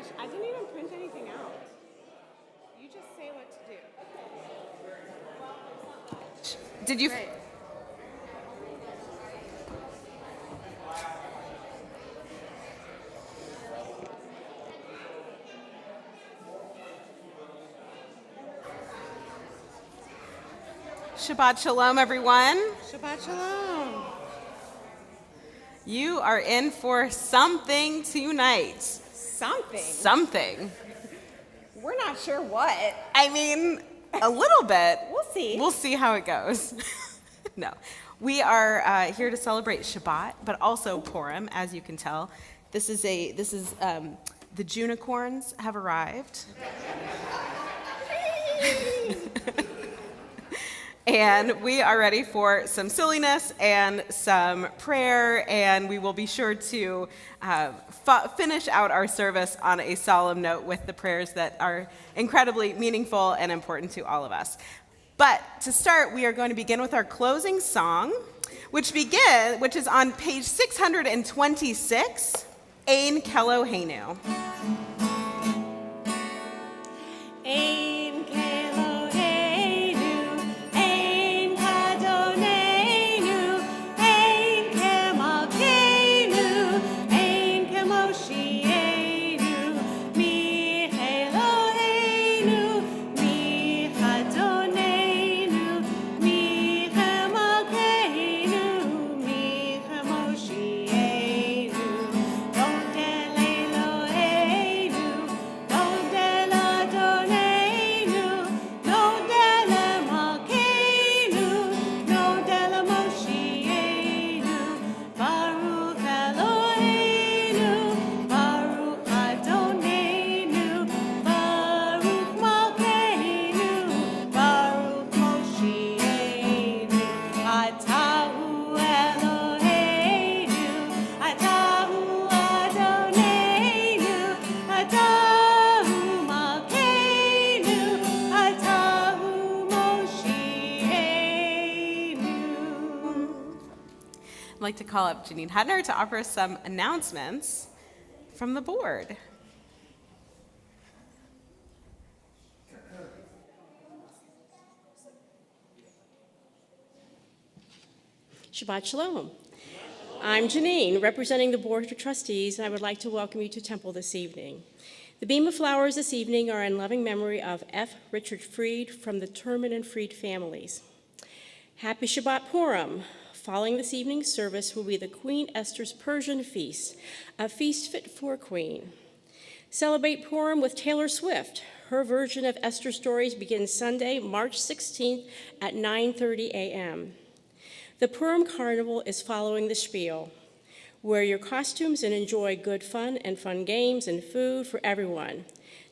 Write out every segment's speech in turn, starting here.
gosh, I didn't even print anything out. You just say what to do. Did you? Great. Shabbat Shalom, everyone. Shabbat Shalom. You are in for something tonight. Something. We're not sure what. I mean, a little bit. We'll see. We'll see how it goes. No. We are here to celebrate Shabbat, but also Purim, as you can tell. This is the Junicorns have arrived. And we are ready for some silliness and some prayer, and we will be sure to finish out our service on a solemn note with the prayers that are incredibly meaningful and important to all of us. But to start, we are going to begin with our closing song, which is on page 626, Ein Keloheinu. Ein Keloheinu, Ein Adonenu, Ein Kemalkeinu, Ein Kemoshienu, Mi Eloheinu, Mi Adonenu, Mi Kemalkeinu, Mi Kemoshienu, Dodel Eloheinu, Dodel Adonenu, Dodel Malkeinu, Dodel Moshienu, Baruch Eloheinu, Baruch Adonenu, Baruch Malkeinu, Baruch Moshienu, Atahu Eloheinu, Atahu Adonenu, Atahu Malkeinu, Atahu Moshienu. I'd like to call up Janine Hudner to offer some announcements from the board. Shabbat Shalom. I'm Janine, representing the Board of Trustees, and I would like to welcome you to Temple this evening. The beam of flowers this evening are in loving memory of F. Richard Freed from the Turman and Freed families. Happy Shabbat Purim. Following this evening's service will be the Queen Esther's Persian Feast, a feast fit for a queen. Celebrate Purim with Taylor Swift. Her version of Esther's stories begins Sunday, March 16th at 9:30 a.m. The Purim Carnival is following the spiel. Wear your costumes and enjoy good fun and fun games and food for everyone.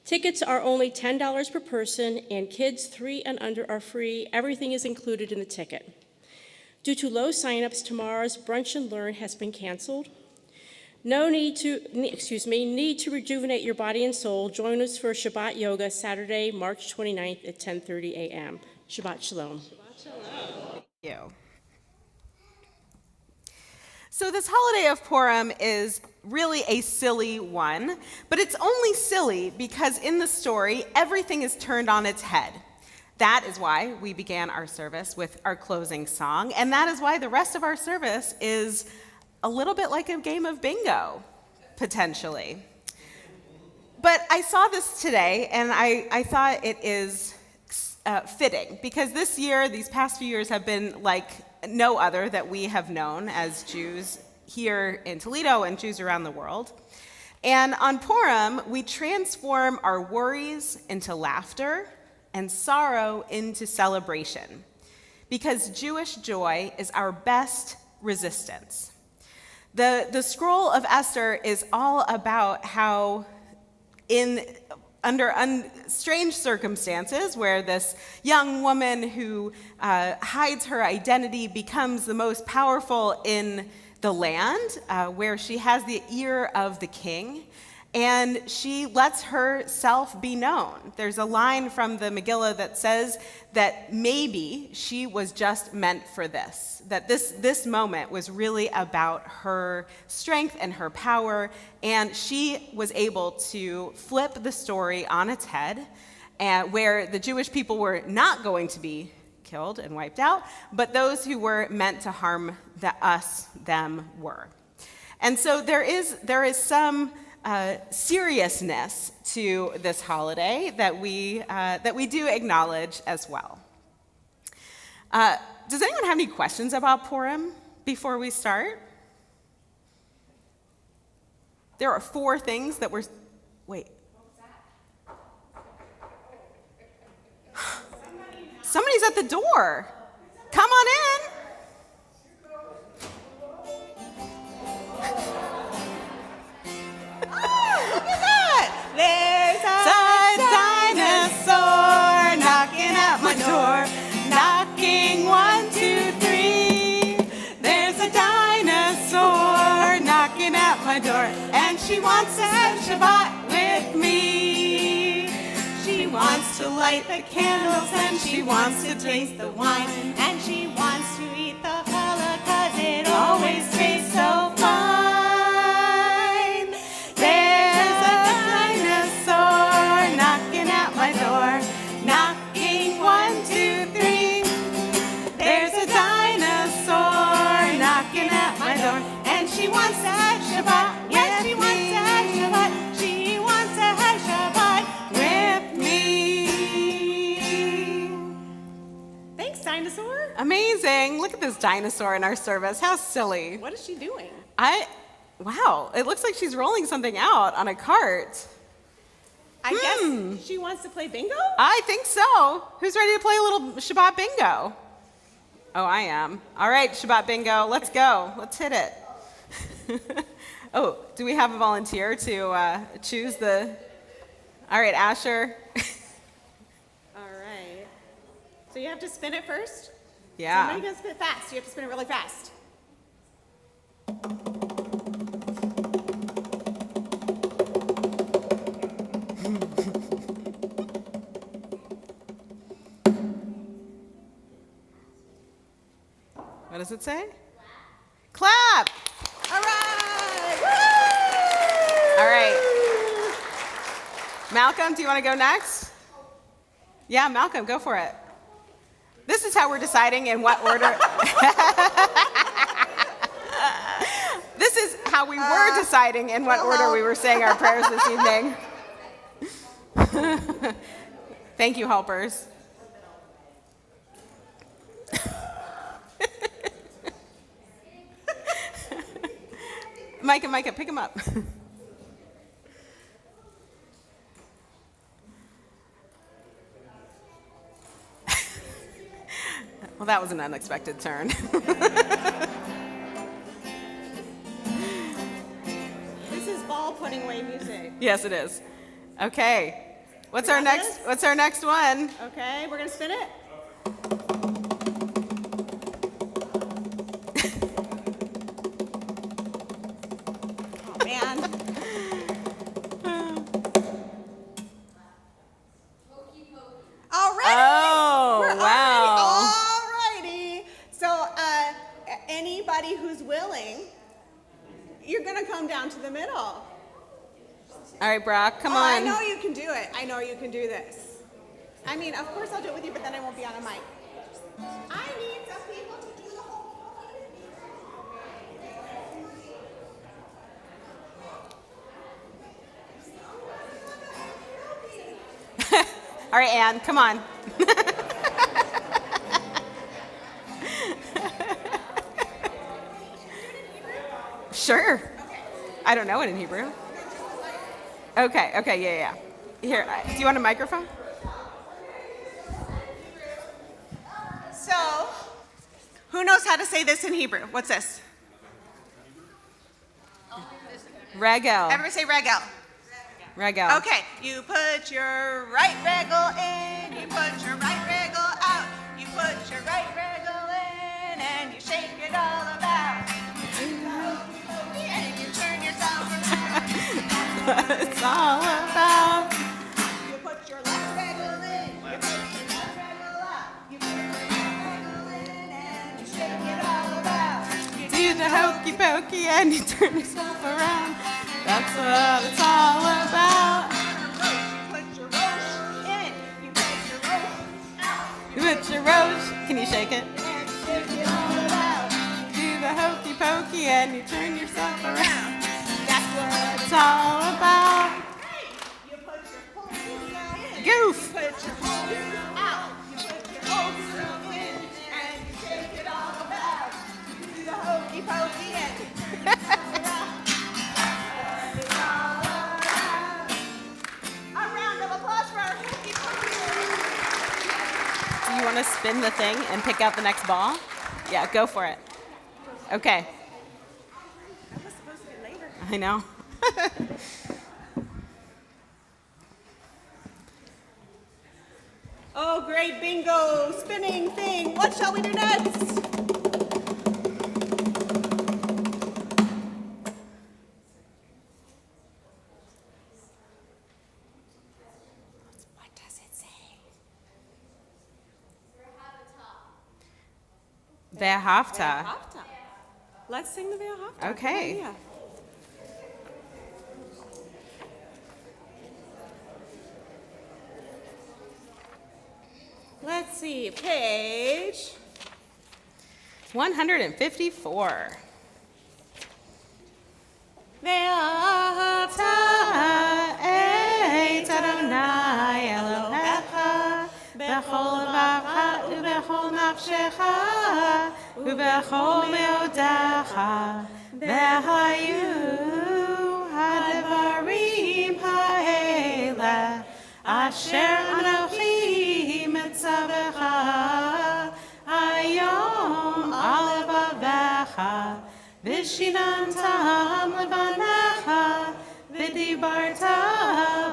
Tickets are only $10 per person, and kids 3 and under are free. Everything is included in the ticket. Due to low signups, tomorrow's Brunch and Learn has been canceled. Need to rejuvenate your body and soul. Join us for Shabbat Yoga Saturday, March 29th at 10:30 a.m. Shabbat Shalom. Thank you. So this holiday of Purim is really a silly one, but it's only silly because in the story, everything is turned on its head. That is why we began our service with our closing song, and that is why the rest of our service is a little bit like a game of bingo, potentially. But I saw this today, and I thought it is fitting, because this year, these past few years have been like no other that we have known as Jews here in Toledo and Jews around the world. And on Purim, we transform our worries into laughter and sorrow into celebration, because Jewish joy is our best resistance. The scroll of Esther is all about how under strange circumstances, where this young woman who hides her identity becomes the most powerful in the land, where she has the ear of the king, and she lets herself be known. There's a line from the Megillah that says that maybe she was just meant for this, that this moment was really about her strength and her power, and she was able to flip the story on its head, and where the Jewish people were not going to be killed and wiped out, but those who were meant to harm them were. And so there is some seriousness to this holiday that we do acknowledge as well. Does anyone have any questions about Purim before we start? There are 4 things that we're... Wait. Somebody's at the door. Come on in. There's a dinosaur knocking at my door. Knocking 1, 2, 3. There's a dinosaur knocking at my door, and she wants to have Shabbat with me. She wants to light the candles, and she wants to taste the wine, and she wants to eat the challah, 'cause it always tastes so fine. There's a dinosaur knocking at my door, knocking 1, 2, 3. There's a dinosaur knocking at my door, and she wants to have Shabbat. Yes, she wants to have Shabbat. She wants to have Shabbat with me. Thanks, dinosaur. Amazing. Look at this dinosaur in our service. How silly. What is she doing? Wow, it looks like she's rolling something out on a cart. I guess she wants to play bingo? I think so. Who's ready to play a little Shabbat bingo? Oh, I am. All right, Shabbat bingo. Let's go. Let's hit it. Oh, do we have a volunteer to choose the... All right, Asher. All right. So you have to spin it first? Yeah. Somebody gonna spin it fast. You have to spin it really fast. What does it say? Clap! All right. All right. Malcolm, do you want to go next? Yeah, Malcolm, go for it. This is how we're deciding in what order. This is how we were deciding in what order we were saying our prayers this evening. Thank you, helpers. Micah, pick him up. Well, that was an unexpected turn. This is ball putting away music. Yes, it is. Okay. What's You our got next? this? What's our next one? Okay, we're gonna spin it. Oh man. All right. Oh, We're wow. Alrighty. So, anybody who's willing, you're gonna come down to the middle. All right, Brock, come Oh, I on. know you can do it. I know you can do this. I mean, of course I'll do it with you, but then I won't be on a mic. I need some people to do the whole. All right, Ann, come on. Sure. I don't know it in Hebrew. Okay, yeah. Here, do you want a microphone? So, who knows how to say this in Hebrew? What's this? Regel. Everybody say regel. Regel. Okay, you put your right regel in, you put your right regel out, you put your right regel in, and you shake it all about. And you turn yourself around. it's all about. You put your left pedal in, you put your left pedal up, you put your right pedal in, and you shake it all about. You Do the hokey pokey and you turn yourself around. That's what it's all about. put your roche in, you put your roche out, You put your roach, can you shake it? and shake it all about. Do the hokey pokey and you turn yourself around. That's what It's all about. you put your whole in. Goof. Put your hose out. You put your hose in and you shake it all about. You do the hokey pokey and you turn yourself around. It's all about. A round of applause for our hokey pokey. Do you want to spin the thing and pick out the next ball? Yeah, go for it. Okay. That was supposed to be later. I know. Oh, great bingo spinning thing. What shall we do next? What does it say? Ve'ahavta. Hafta. Let's sing the Veil Hafta. Okay. Yeah. Let's see, page 154. Ve'ahavta et Adonai Elohecha bechol levacha ubechol nafshecha ubechol meodecha ve'hayu hadavarim ha'ele asher anochi mitzavecha hayom al levavecha Vishinantam levanecha, vidibarta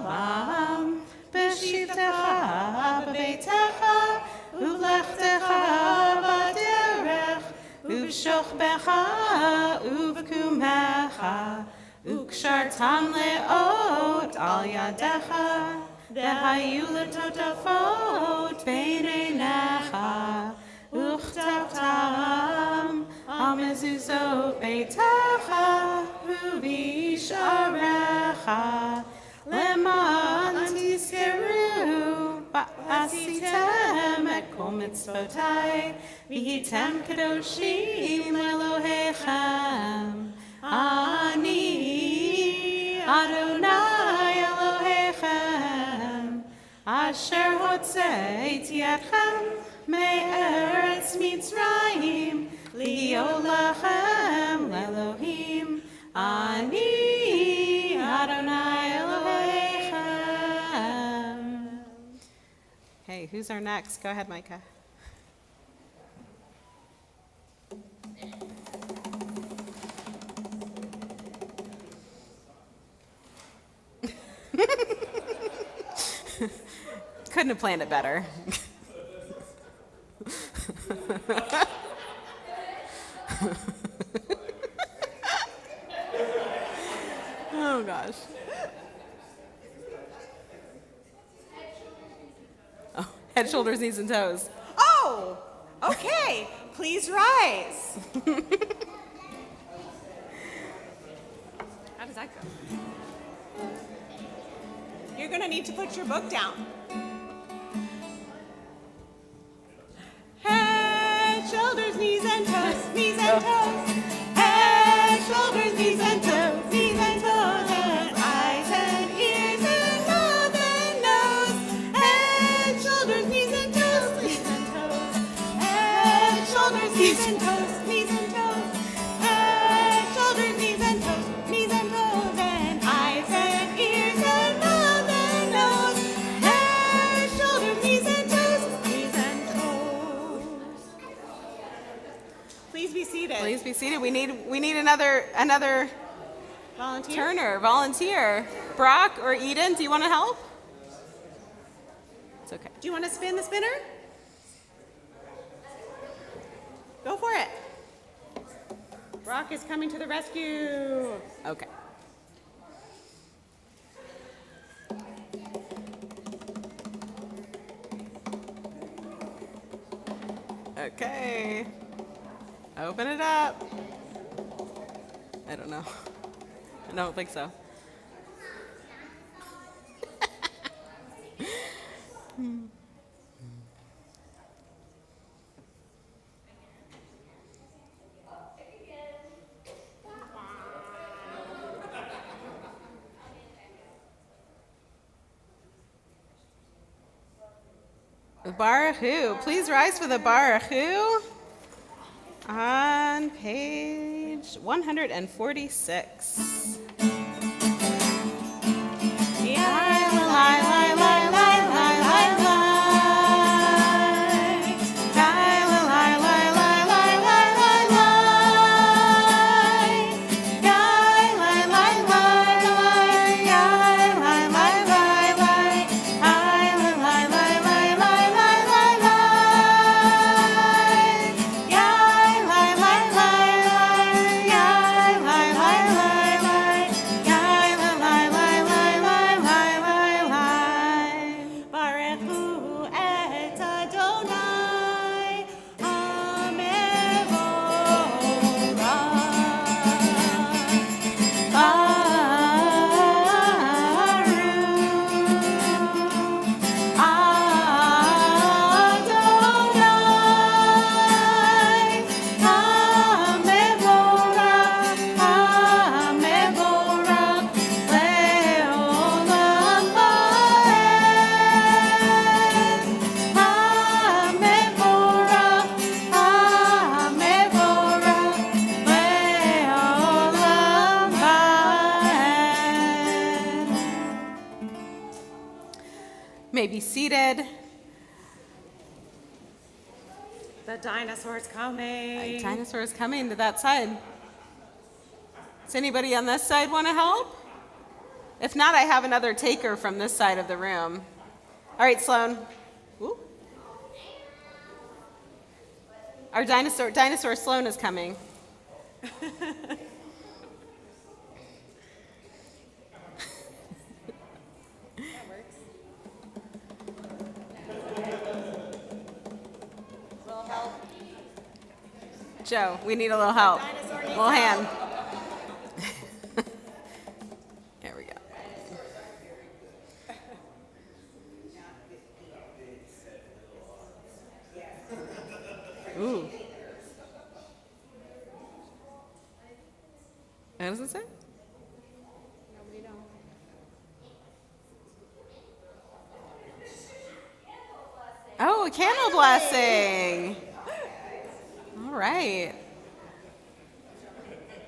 bam, b'shivtecha b'beitecha, u'lechtecha b'derech, u'v'shochbecha u'v'kumecha, u'kshartam le'ot al yadecha, v'hayu letotafot b'neinecha, u'chtavtam Amezuzot beitecha, uvisharecha, leman tizkeru, ba'asitem et kol mitzvotai, v'hitem kadoshim Elohechem. Ani Adonai Elohechem, asher hotzeiti etchem me'eretz Mitzrayim, Lio lachem le'Elohim, ani Adonai Elohechem. Hey, who's our next? Go ahead, Micah. Couldn't have planned it better. Oh gosh. Oh, head, shoulders, knees, and toes. Oh, okay. Please rise. How does that go? You're going to need to put your book down. Head, shoulders, knees, and toes, knees and toes. Head, shoulders, knees, and toes, knees and toes. And eyes and ears and mouth and nose. Head, shoulders, knees, and toes, knees and toes. Head, shoulders, knees, and toes, knees and toes. Head, shoulders, knees, and toes, knees and toes. And eyes and ears and mouth and nose. Head, shoulders, knees, and toes, knees and toes. Please be seated. Please be seated. We need another Volunteer. Turner, volunteer. Brock or Eden, do you want to help? It's okay. Do you want to spin the spinner? Go for it. Brock is coming to the rescue. Okay. Okay. Open it up. I don't know. I don't think so. Baruchu. Please rise for the Baruchu on page 146. May be seated. The dinosaur's coming. Dinosaur is coming to that side. Does anybody on this side want to help? If not, I have another taker from this side of the room. All right, Sloan. Ooh. Our dinosaur Sloan is coming. Joe, we need a little help. A little hand. There we go. Ooh. What does it say? Oh, a candle blessing. All right.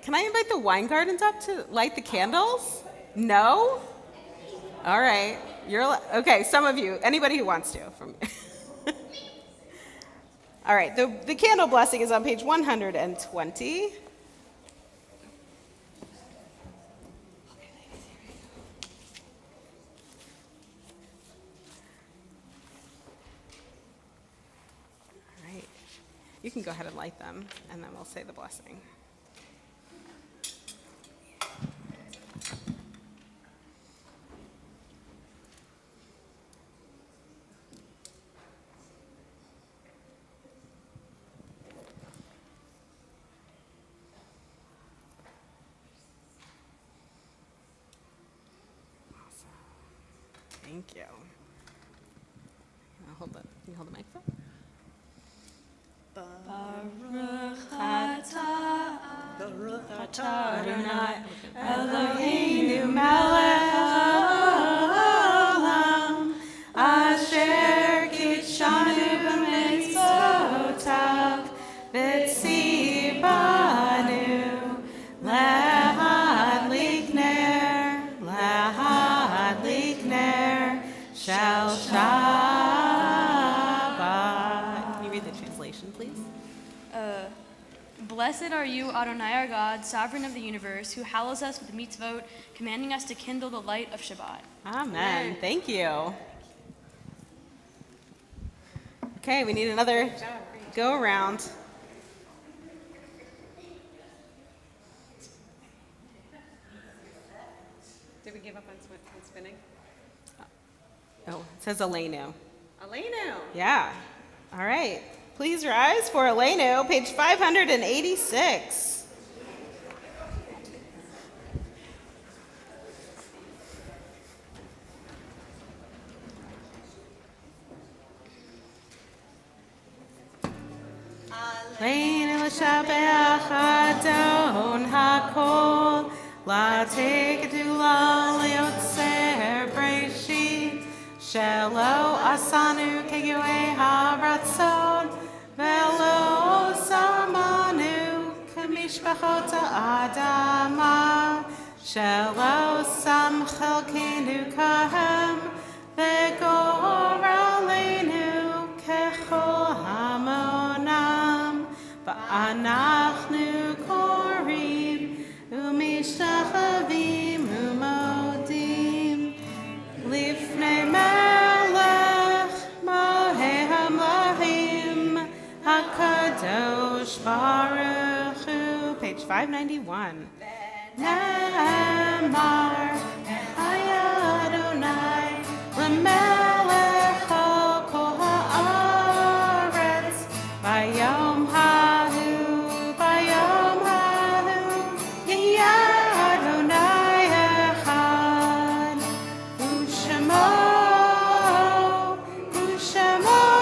Can I invite the wine gardens up to light the candles? No? All right. Okay, some of you. Anybody who wants to. All right, the candle blessing is on page 120. You can go ahead and light them, and then we'll say the blessing. Awesome. Thank you. Can you hold the microphone? Baruch atah Adonai Eloheinu melech haolam asher kitshanu b'mitzvotav v'tzivanu lehadlik ner shel Shabbat. Can you read the translation, please? Blessed are you, Adonai our God, sovereign of the universe, who hallows us with mitzvot, commanding us to kindle the light of Shabbat. Amen. Thank you. Okay, we need another go around. Did we give up on spinning? Oh, it says Elenu. Elenu. Yeah. All right. Please rise for Eleno, page 586. Leinu l'shabeach Adon hakol, la'tekedu la'liotzer breshit, shelo asanu kegoe haratzon, velo samanu kemishpachot ha'adama, shelo sam chelkenu kahem, v'gor aleinu kechol hamonam. Va'anachnu korim u'mishtachavim u'modim lifnei melech mohei hamlachim hakadosh baruch hu. Page 591. Namar Adonai lemelech kol haaretz bayom hahu yeh Adonai echad u'shemo echad.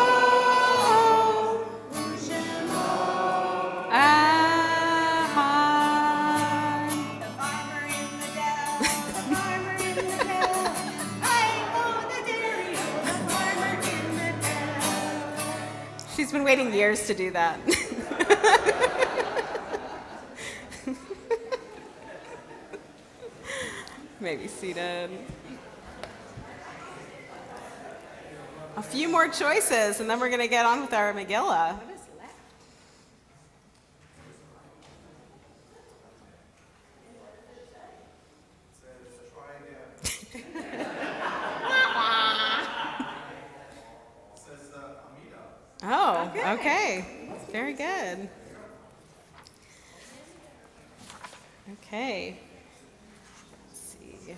She's been waiting years to do that. Maybe seated. A few more choices, and then we're going to get on with our Megillah. Oh, okay. Very good. Okay. Let's see.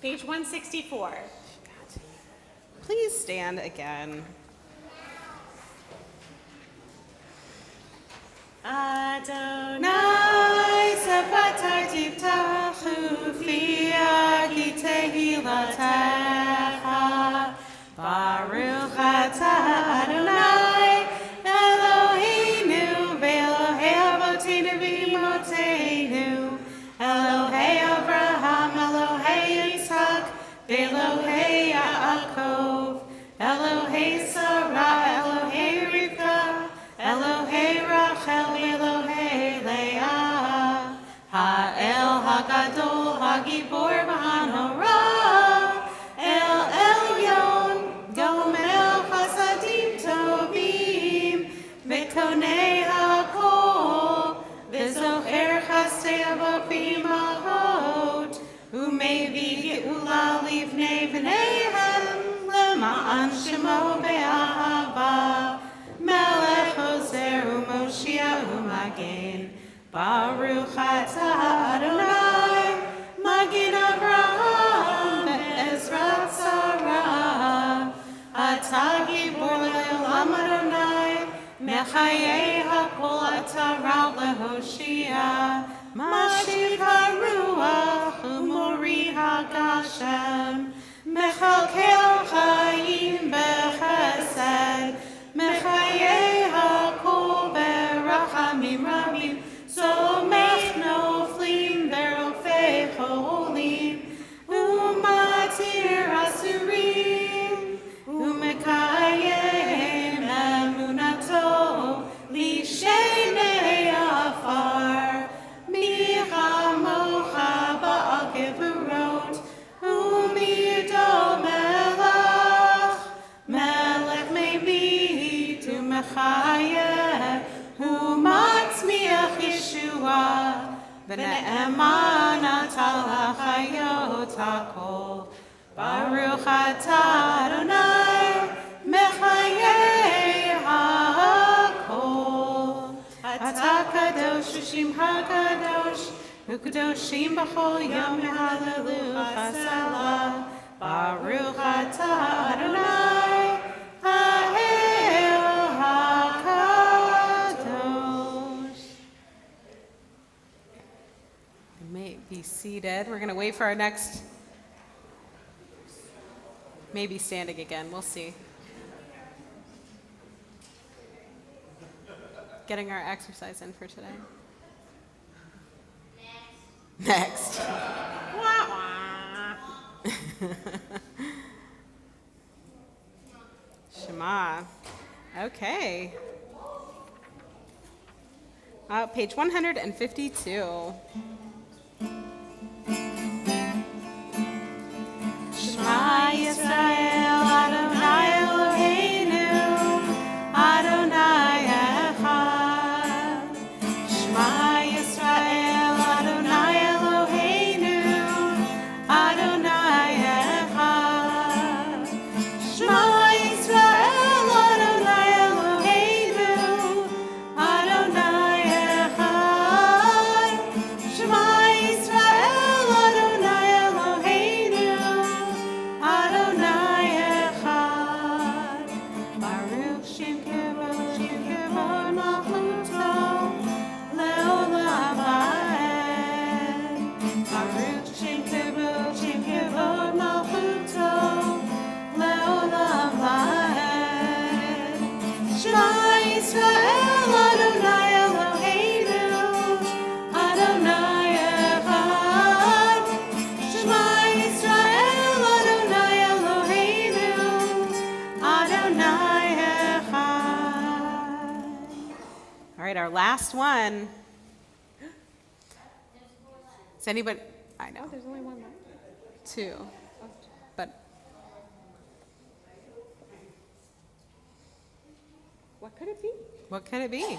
Page 164. Please stand again. Adonai sevatar tiftachu fia gitehilatecha. Baruch atah Adonai Eloheinu ve'Elohei avoteinu v'imotenu, Elohei Avraham, Elohei Yitzhak, ve'Elohei Yaakov, Elohei Sarah, Elohei Rivka, Elohei Rachel, Elohei Leah, Ha'el Hagadol, Hagibor v'Hanora, El Elyon, Gomel Chasadim Tovim, V'konei Hakol, V'zocher Chasdei Avot V'imachot, U'mevi Geula Livnei V'neihem, Lema'an Shemo Be'ahava, Melech Ozer U'Moshiach U'Magen, Baruch atah Adonai, Magen Avraham ve'Ezra Tzara, Atah Gibor le'olam Adonai, Mechayei hakol atah Ra'al lehoshia, Mashiv haruach u'mori hagashem, Mechalkel chayim bechesed, Mechayei hakol berachamim rabim, Somech noflim berofei cholim, Umatir asurim, Umekayem emunato, Lishenei afar, Michamocha ba'al gevurot, Umido melech, Melech meibit umechayeh, Umatzmiach Yeshua, V'ne'eman atal hachayot hakol, Baruch atah Adonai, Mechayei hakol. Atah kadosh u'shimcha kadosh, u'kadoshim b'chol yom hallelu chasela, Baruch atah Adonai, going to wait for our next, maybe standing again. We'll see. Getting our exercise in for today. Next. Shema. Okay. Page 152. Shema Yisrael, Adonai Eloheinu, Adonai Echad. Shema Yisrael, Adonai Eloheinu, Adonai Echad. Shema Yisrael, Adonai Eloheinu, Adonai Echad. Shema Yisrael, Adonai Eloheinu, Adonai Echad. Baruch Shem Kevod Malchuto Leolam Vaed. Baruch Shem Kevod Malchuto Leolam Vaed. Shema Yisrael, Adonai Eloheinu, Adonai Echad. Shema Yisrael, Adonai Eloheinu, Adonai Echad. All right, our last one. Is anybody? I know. There's only one left. Two. But What could it be? what could it be?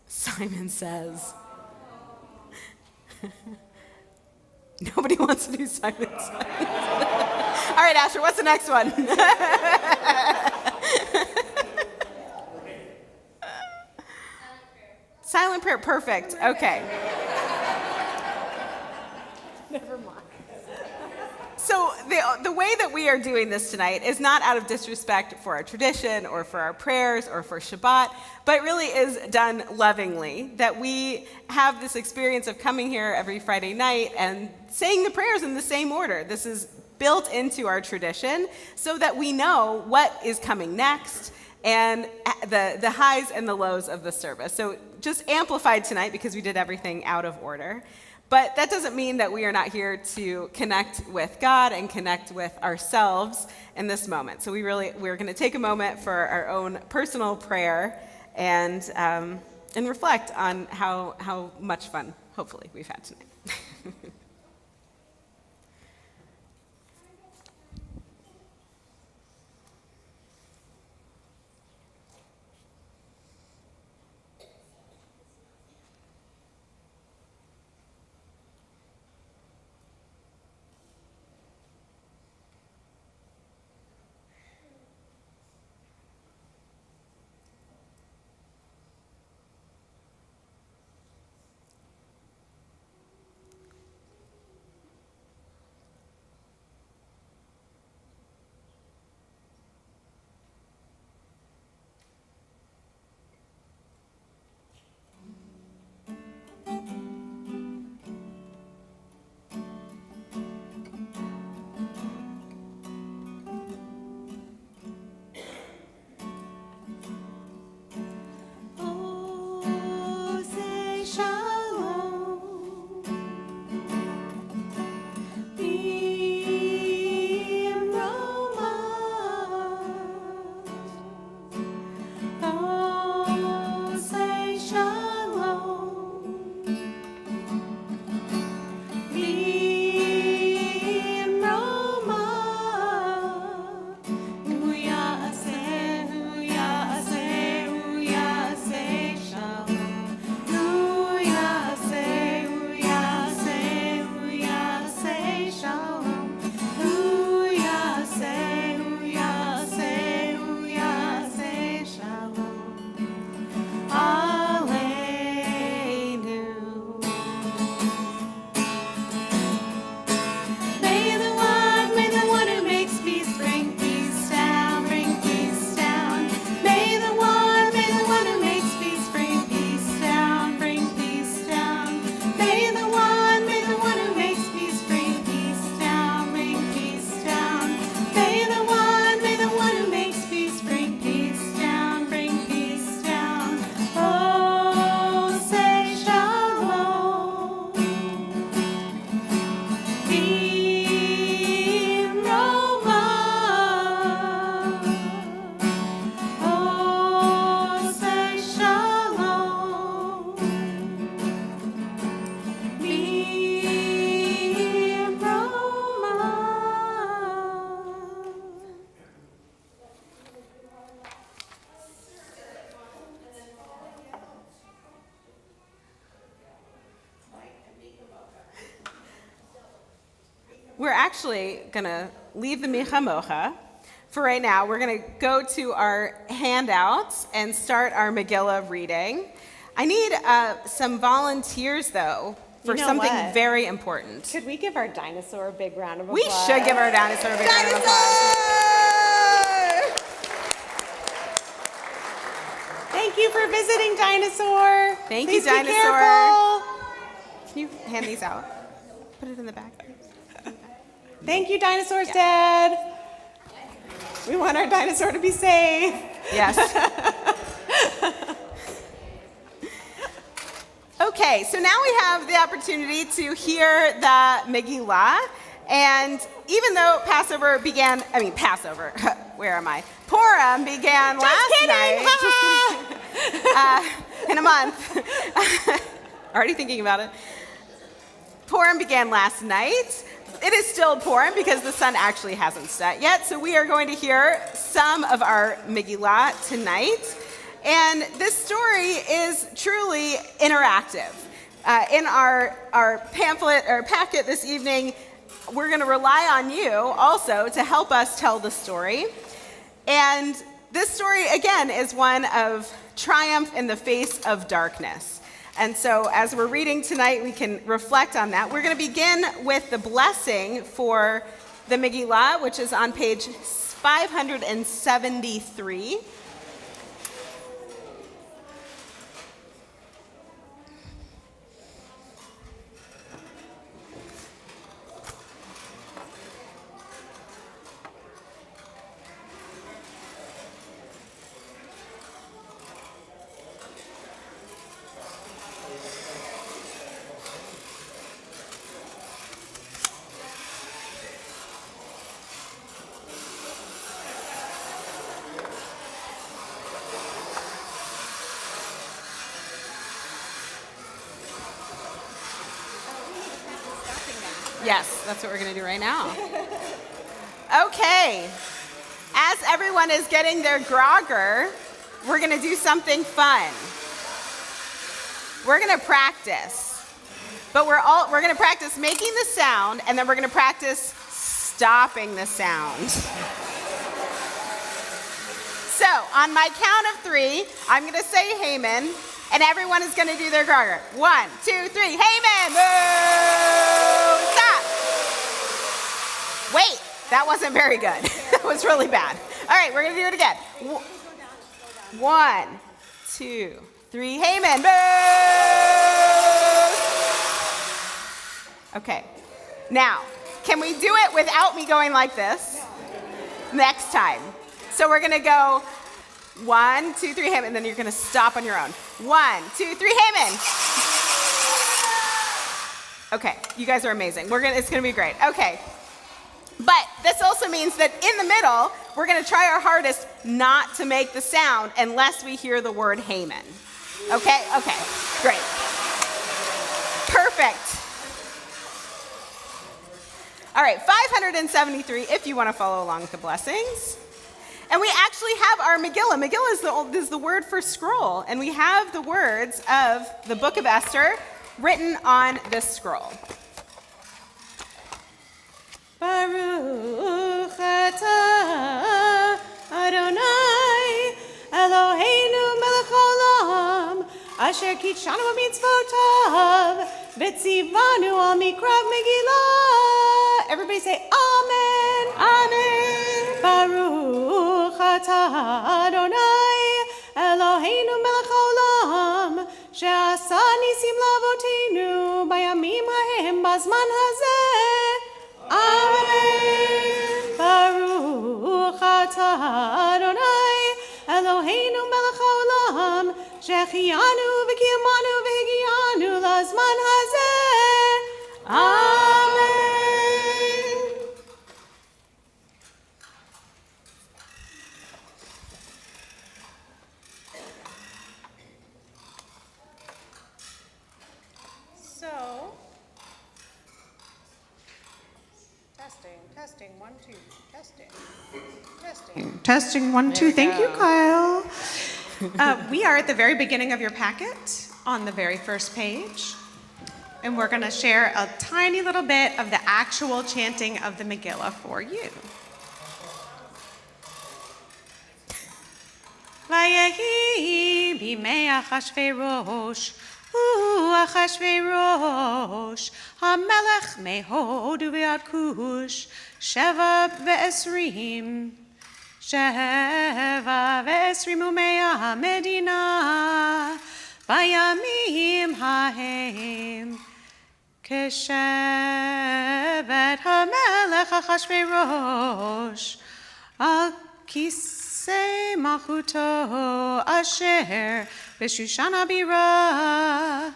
Simon says. Nobody wants to do Simon says. All right, Asher, what's the next one? Silent prayer, perfect. Okay. Never mind. So the way that we are doing this tonight is not out of disrespect for our tradition or for our prayers or for Shabbat, but really is done lovingly, that we have this experience of coming here every Friday night and saying the prayers in the same order. This is built into our tradition so that we know what is coming next and the highs and the lows of the service. So just amplified tonight because we did everything out of order. But that doesn't mean that we are not here to connect with God and connect with ourselves in this moment. So we're going to take a moment for our own personal prayer and reflect on how much fun, hopefully, we've had tonight. we're actually going to leave the Micha for right now. We're going to go to our handouts and start our Megillah reading. I need some volunteers, though, for something very important. Could we give our dinosaur a big round of applause? We should give our dinosaur a big round of applause. Thank you for visiting, Dinosaur. Thank Please you, Dinosaur. Be careful. Can you hand these out? Put it in the back. Thank you, Dinosaur's Dad. We want our dinosaur to be safe. Yes. Okay, so now we have the opportunity to hear the Megillah. And even though Passover, where am I? Purim began last night. In a month. Already thinking about it. Purim began last night. It is still Purim because the sun actually hasn't set yet. So we are going to hear some of our Megillah tonight. And this story is truly interactive. In our pamphlet or packet this evening, we're going to rely on you also to help us tell the story. And this story, again, is one of triumph in the face of darkness. And so as we're reading tonight, we can reflect on that. We're going to begin with the blessing for the Megillah, which is on page 573. Yes, that's what we're going to do right now. Okay. As everyone is getting their grogger, we're going to do something fun. We're going to practice. But we're going to practice making the sound, and then we're going to practice stopping the sound. So, on my count of 3, I'm going to say Haman, and everyone is going to do their grogger. 1, 2, 3, Haman! Boo! Stop! Wait, that wasn't very good. That was really bad. All right, we're going to do it again. 1, 2, 3, Haman! Boo! Okay. Now, can we do it without me going like this? Next time. So we're going to go 1, 2, 3, Haman, and then you're going to stop on your own. 1, 2, 3, Haman. Okay, you guys are amazing. It's going to be great. Okay. But this also means that in the middle, we're going to try our hardest not to make the sound unless we hear the word Haman. Okay? Okay. Great. Perfect. All right, 573 if you want to follow along with the blessings. And we actually have our Megillah. Megillah is the word for scroll. And we have the words of the book of Esther written on this scroll. Baruch atah Adonai Eloheinu melech haolam asher kitshanu b'mitzvotav v'tzivanu al mikrav Megillah. Everybody say Amen. Amen. Baruch atah Adonai Eloheinu melech haolam she'asa nisim la'avoteinu bayamim hahem bazman hazeh. Amen. Baruch atah Adonai Eloheinu melech haolam she'achiyanu v'kiyamanu v'higiyanu lazman hazeh. Amen. So, testing, 1, 2, testing, 1, 2. Thank you, Kyle. We are at the very beginning of your packet on the very first page. And we're going to share a tiny little bit of the actual chanting of the Megillah for you. Vayehi bimei Achashverosh, Achashverosh, Hamelech mehod uve'ad Kush, Sheva ve'esrim umei Medina, Vayamim hahem, Keshevet Hamelech Achashverosh, Al Kisei Malchuto Asher B'Shushan Abira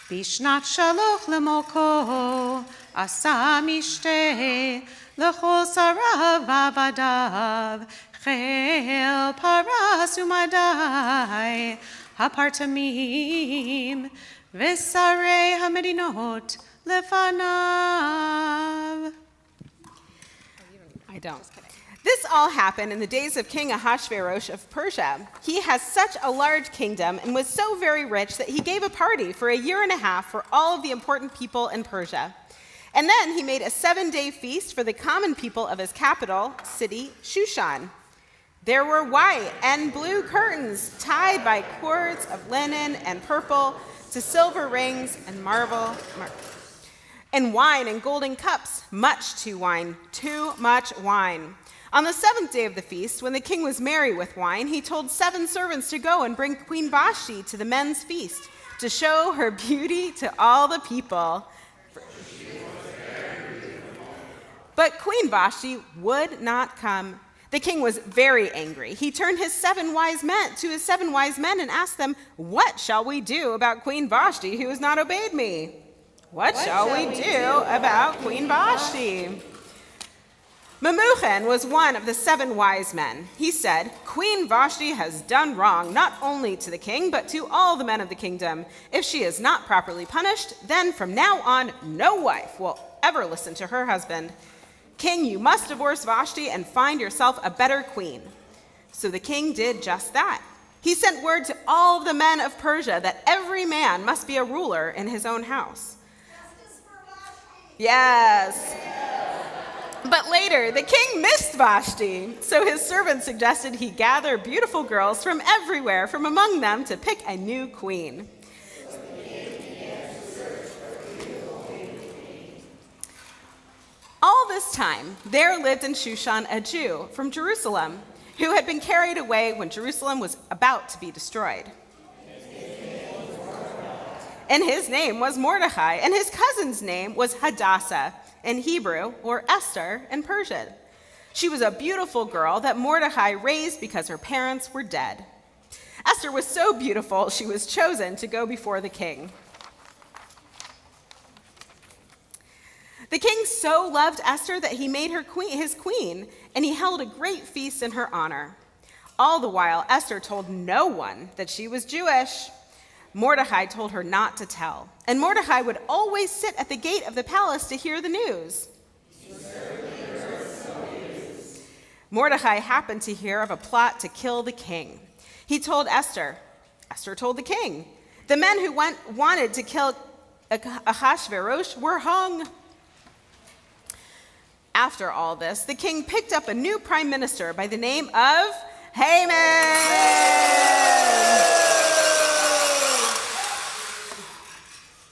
Bishnat Shaloch Lemolko Asa Mishte Lechol Sarav Avadav Chel Paras Umadai Hapartamim Vesarei Hamedinot Lefanav. I don't. This all happened in the days of King Ahasuerus of Persia. He has such a large kingdom and was so very rich that he gave a party for a year and a half for all of the important people in Persia. And then he made a 7-day feast for the common people of his capital city, Shushan. There were white and blue curtains tied by cords of linen and purple to silver rings and marble. And wine in golden cups, too much wine. On the 7th day of the feast, when the king was merry with wine, he told 7 servants to go and bring Queen Vashti to the men's feast, to show her beauty to all the people. But Queen Vashti would not come. The king was very angry. He turned to his 7 wise men and asked them, "What shall we do about Queen Vashti who has not obeyed me? What shall we do about Queen Vashti?" Memucan was one of the 7 wise men. He said, "Queen Vashti has done wrong not only to the king, but to all the men of the kingdom. If she is not properly punished, then from now on, no wife will ever listen to her husband. King, you must divorce Vashti and find yourself a better queen." So the king did just that. He sent word to all of the men of Persia that every man must be a ruler in his own house. Yes. But later, the king missed Vashti, so his servants suggested he gather beautiful girls from everywhere from among them to pick a new queen. All this time, there lived in Shushan a Jew from Jerusalem who had been carried away when Jerusalem was about to be destroyed. And his name was Mordecai, and his cousin's name was Hadassah, in Hebrew, or Esther in Persian. She was a beautiful girl that Mordecai raised because her parents were dead. Esther was so beautiful, she was chosen to go before the king. The king so loved Esther that he made her his queen, and he held a great feast in her honor. All the while, Esther told no one that she was Jewish. Mordecai told her not to tell, and Mordecai would always sit at the gate of the palace to hear the news. Mordecai happened to hear of a plot to kill the king. He told Esther. Esther told the king. The men who wanted to kill Ahasuerus were hung. After all this, the king picked up a new prime minister by the name of Haman.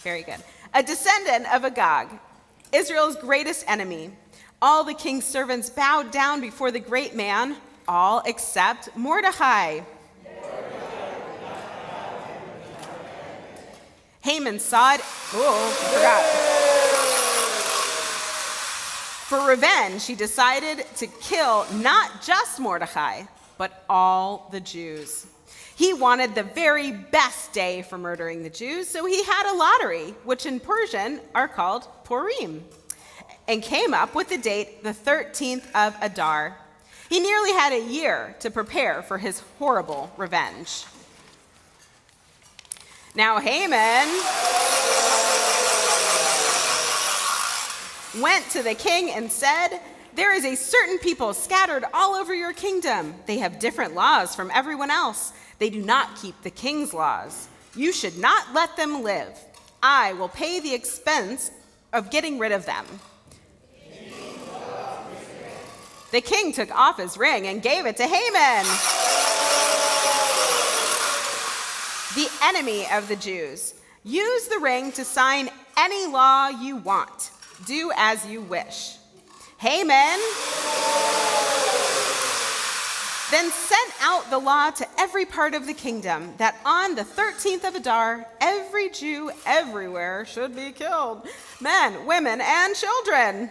Very good. A descendant of Agag, Israel's greatest enemy. All the king's servants bowed down before the great man, all except Mordecai. Haman saw it. Oh, I forgot. For revenge, he decided to kill not just Mordecai, but all the Jews. He wanted the very best day for murdering the Jews, so he had a lottery, which in Persian are called Purim, and came up with the date the 13th of Adar. He nearly had a year to prepare for his horrible revenge. Now Haman went to the king and said, "There is a certain people scattered all over your kingdom. They have different laws from everyone else. They do not keep the king's laws. You should not let them live. I will pay the expense of getting rid of them. The king took off his ring and gave it to Haman, the enemy of the Jews. Use the ring to sign any law you want. Do as you wish. Haman then sent out the law to every part of the kingdom that on the 13th of Adar, every Jew everywhere should be killed, men, women, and children.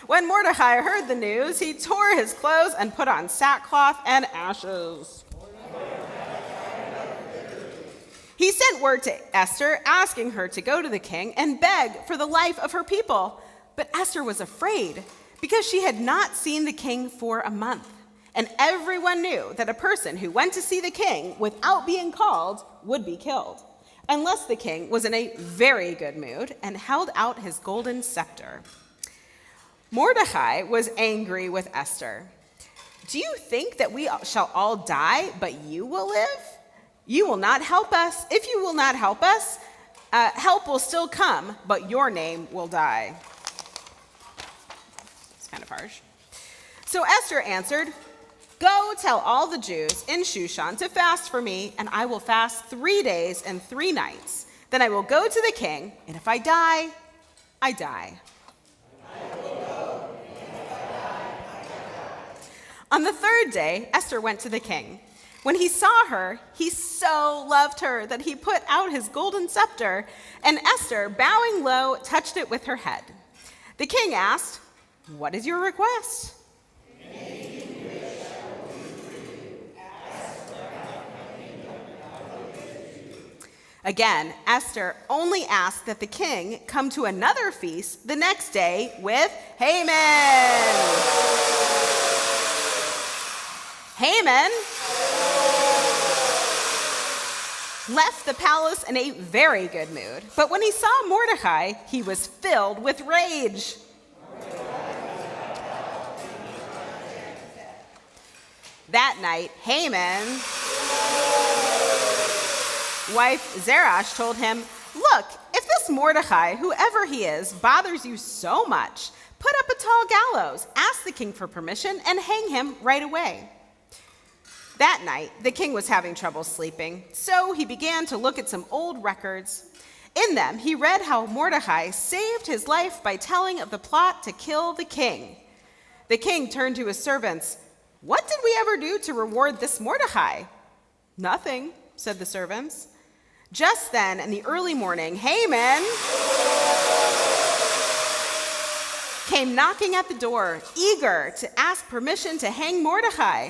When Mordecai heard the news, he tore his clothes and put on sackcloth and ashes. He sent word to Esther, asking her to go to the king and beg for the life of her people. But Esther was afraid because she had not seen the king for a month. And everyone knew that a person who went to see the king without being called would be killed, unless the king was in a very good mood and held out his golden scepter. Mordecai was angry with Esther. Do you think that we shall all die, but you will live? You will not help us. If you will not help us, help will still come, but your name will die. It's kind of harsh. So Esther answered, go tell all the Jews in Shushan to fast for me, and I will fast 3 days and 3 nights. Then I will go to the king, and if I die, I die. On the 3rd day, Esther went to the king. When he saw her, he so loved her that he put out his golden scepter, and Esther, bowing low, touched it with her head. The king asked, what is your request? Again, Esther only asked that the king come to another feast the next day with Haman. Haman left the palace in a very good mood, but when he saw Mordecai, he was filled with rage. That night, Haman's wife Zeresh told him, look, if this Mordecai, whoever he is, bothers you so much, put up a tall gallows, ask the king for permission, and hang him right away. That night, the king was having trouble sleeping, so he began to look at some old records. In them, he read how Mordecai saved his life by telling of the plot to kill the king. The king turned to his servants. What did we ever do to reward this Mordecai? Nothing, said the servants. Just then, in the early morning, Haman came knocking at the door, eager to ask permission to hang Mordecai.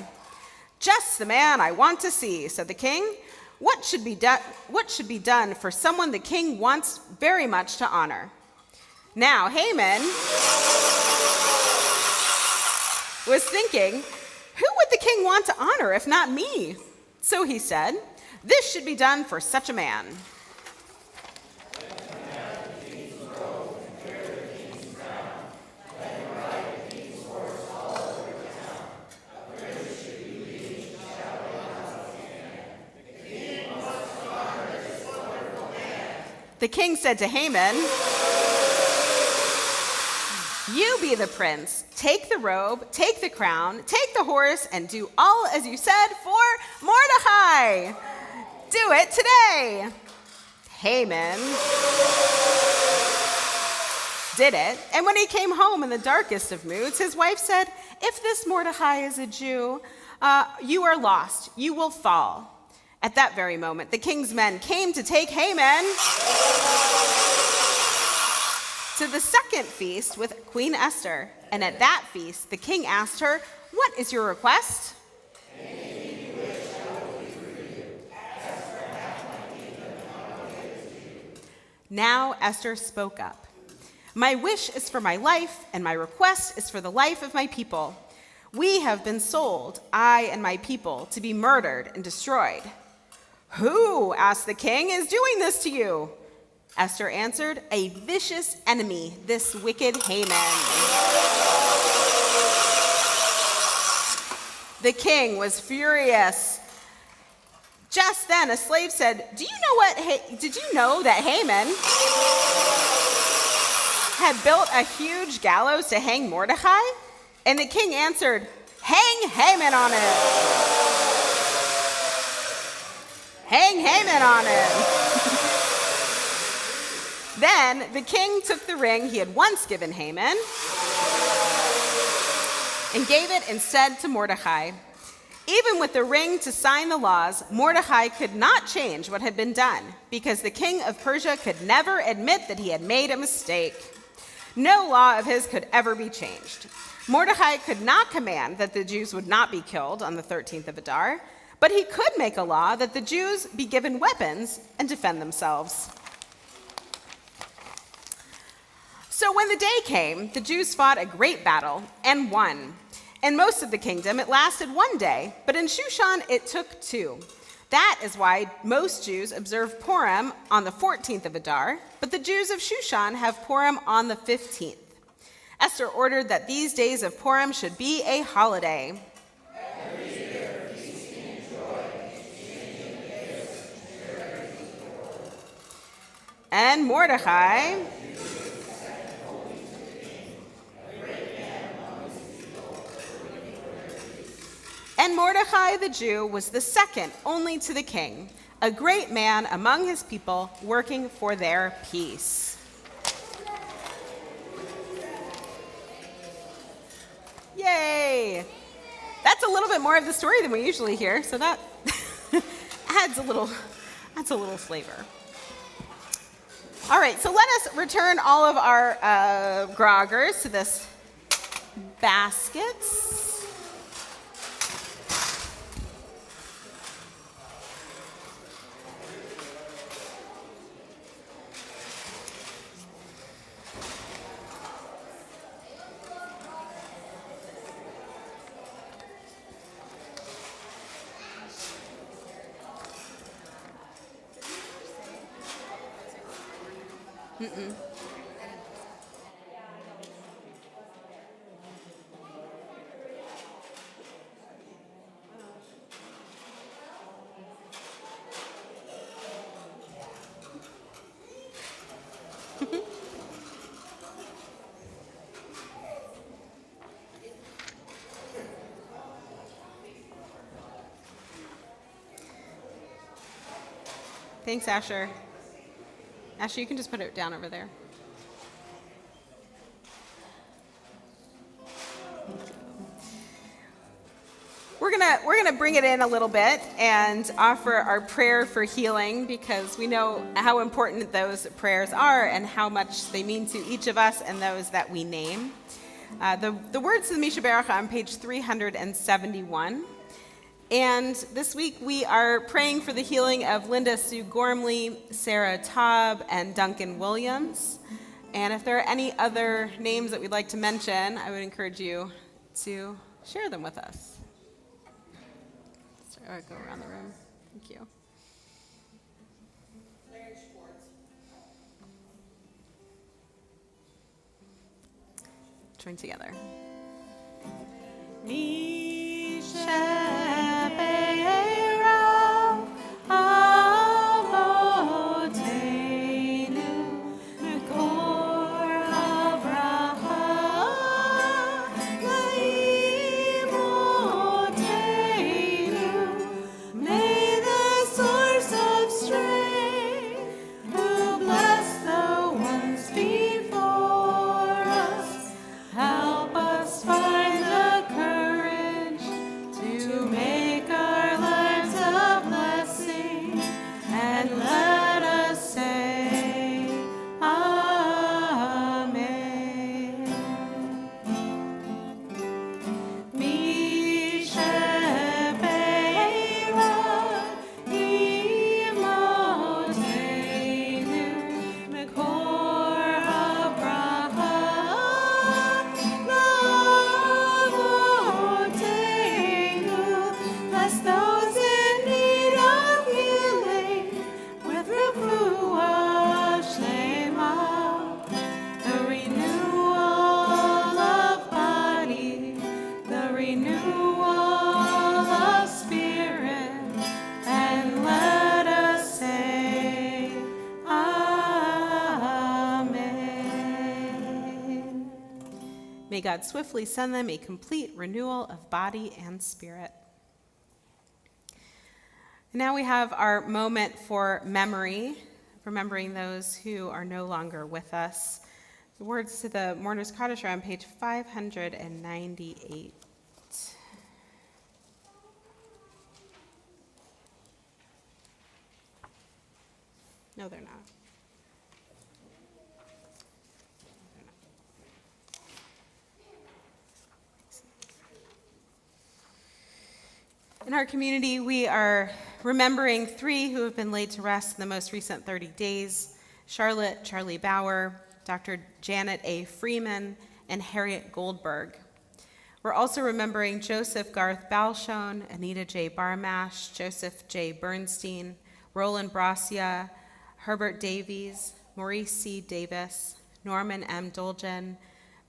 Just the man I want to see, said the king. What should be done for someone the king wants very much to honor? Now Haman was thinking, who would the king want to honor if not me? So he said, this should be done for such a man. The king said to Haman, you be the prince. Take the robe, take the crown, take the horse, and do all as you said for Mordecai. Do it today. Haman did it, and when he came home in the darkest of moods, his wife said, if this Mordecai is a Jew, you are lost. You will fall. At that very moment, the king's men came to take Haman to the second feast with Queen Esther. And at that feast, the king asked her, what is your request? Now Esther spoke up. My wish is for my life, and my request is for the life of my people. We have been sold, I and my people, to be murdered and destroyed. Who, asked the king, is doing this to you? Esther answered, a vicious enemy, this wicked Haman. The king was furious. Just then, a slave said, did you know that Haman had built a huge gallows to hang Mordecai? And the king answered, hang Haman on it. Hang Haman on it. Then the king took the ring he had once given Haman and gave it instead to Mordecai. Even with the ring to sign the laws, Mordecai could not change what had been done, because the king of Persia could never admit that he had made a mistake. No law of his could ever be changed. Mordecai could not command that the Jews would not be killed on the 13th of Adar, but he could make a law that the Jews be given weapons and defend themselves. So when the day came, the Jews fought a great battle and won. In most of the kingdom, it lasted 1 day, but in Shushan, it took 2. That is why most Jews observe Purim on the 14th of Adar, but the Jews of Shushan have Purim on the 15th. Esther ordered that these days of Purim should be a holiday. Every year, feasting and joy, and Mordecai the Jew was the second only to the king, a great man among his people working for their peace. Yay! That's a little bit more of the story than we usually hear, so that adds a little flavor. All right, so let us return all of our groggers to this baskets. Thanks, Asher. Asher, you can just put it down over there. We're gonna bring it in a little bit and offer our prayer for healing, because we know how important those prayers are and how much they mean to each of us and those that we name. The words of the Misha Berach on page 371. And this week we are praying for the healing of Linda Sue Gormley, Sarah Taub, and Duncan Williams. And if there are any other names that we'd like to mention, I would encourage you to share them with us. So, go around the room. Thank you. Join together. Help us find the courage May God swiftly send them a complete renewal of body and spirit. And now we have our moment for memory, remembering those who are no longer with us. The words to the Mourner's Kaddish are on page 598. No, they're not. In our community, we are remembering 3 who have been laid to rest in the most recent 30 days: Charlotte Charlie Bauer, Dr. Janet A. Freeman, and Harriet Goldberg. We're also remembering Joseph Garth Balshone, Anita J. Barmash, Joseph J. Bernstein, Roland Bracia, Herbert Davies, Maurice C. Davis, Norman M. Dolgen,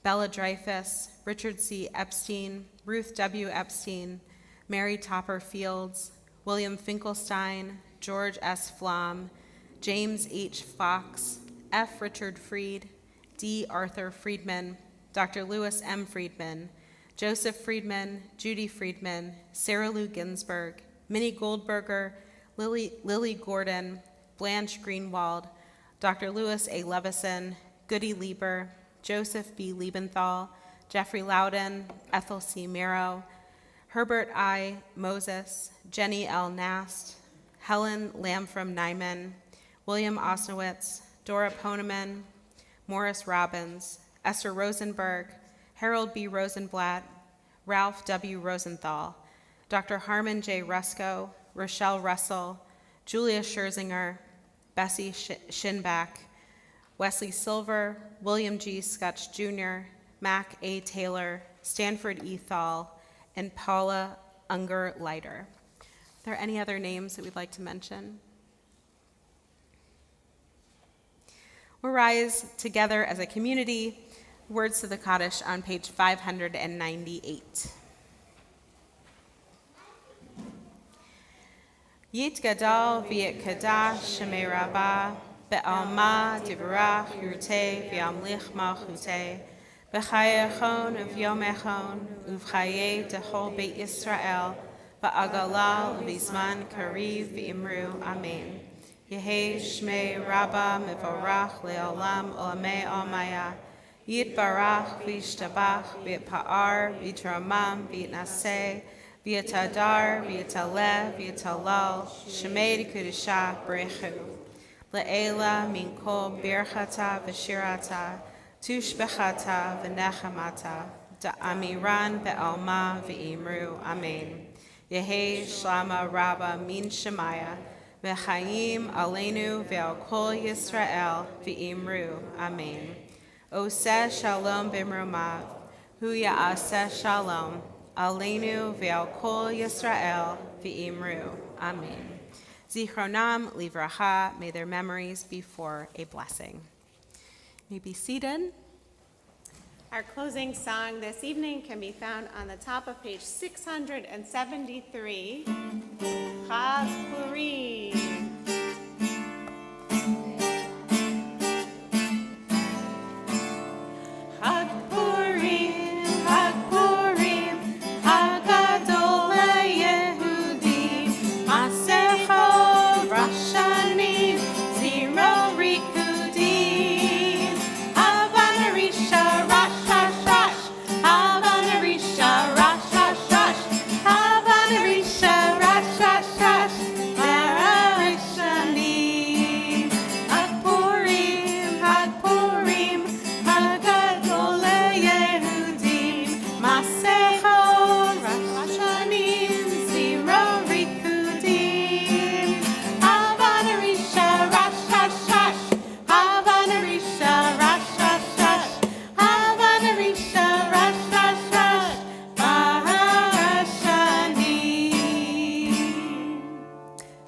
Bella Dreyfus, Richard C. Epstein, Ruth W. Epstein, Mary Topper Fields, William Finkelstein, George S. Flom, James H. Fox, F. Richard Freed, D. Arthur Friedman, Dr. Lewis M. Friedman, Joseph Friedman, Judy Friedman, Sarah Lou Ginsburg, Minnie Goldberger, Lily Gordon, Blanche Greenwald, Dr. Lewis A. Levison, Goody Lieber, Joseph B. Liebenthal, Jeffrey Loudon, Ethel C. Mero, Herbert I. Moses, Jenny L. Nast, Helen Lamfrom Nyman, William Osnowitz, Dora Poneman, Morris Robbins, Esther Rosenberg, Harold B. Rosenblatt, Ralph W. Rosenthal, Dr. Harmon J. Rusko, Rochelle Russell, Julia Scherzinger, Bessie Shinback, Wesley Silver, William G. Scutch Jr., Mac A. Taylor, Stanford E. Thal, and Paula Unger Leiter. Are there any other names that we'd like to mention? We'll rise together as a community. Words to the Kaddish on page 598. Yit gadol v'yit kadash shemei rabbah be'alma divrach yurtei v'yamlich malchutei b'chayechon uv'yomechon uv'chayei dechol beit Yisrael ba'agala v'zman kariv v'imru amen. Yehei shmei rabbah mevorach le'olam olamei almaya yitbarach v'yishtabach v'yitpa'ar v'yitramam v'yitnaseh v'yitadar v'yitaleh v'yitalal shemei kudusha brechu le'ela min kol birchata v'shirata tushbechata v'nechamata da'amiran be'alma v'imru amen. Yehei shlama rabba min shemaya v'chaim aleinu ve'al kol Yisrael v'imru amen. Oseh shalom b'mromav hu ya'aseh shalom aleinu ve'al kol Yisrael v'imru amen. Zichronam livracha, may their memories be for a blessing. You may be seated. Our closing song this evening can be found on the top of page 673, Chag Purim.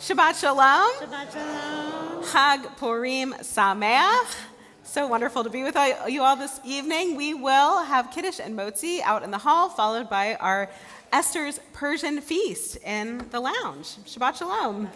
Shabbat Shalom. Shabbat Shalom. Chag Purim Sameach. So wonderful to be with you all this evening. We will have Kiddush and Motzi out in the hall, followed by our Esther's Persian feast in the lounge. Shabbat Shalom.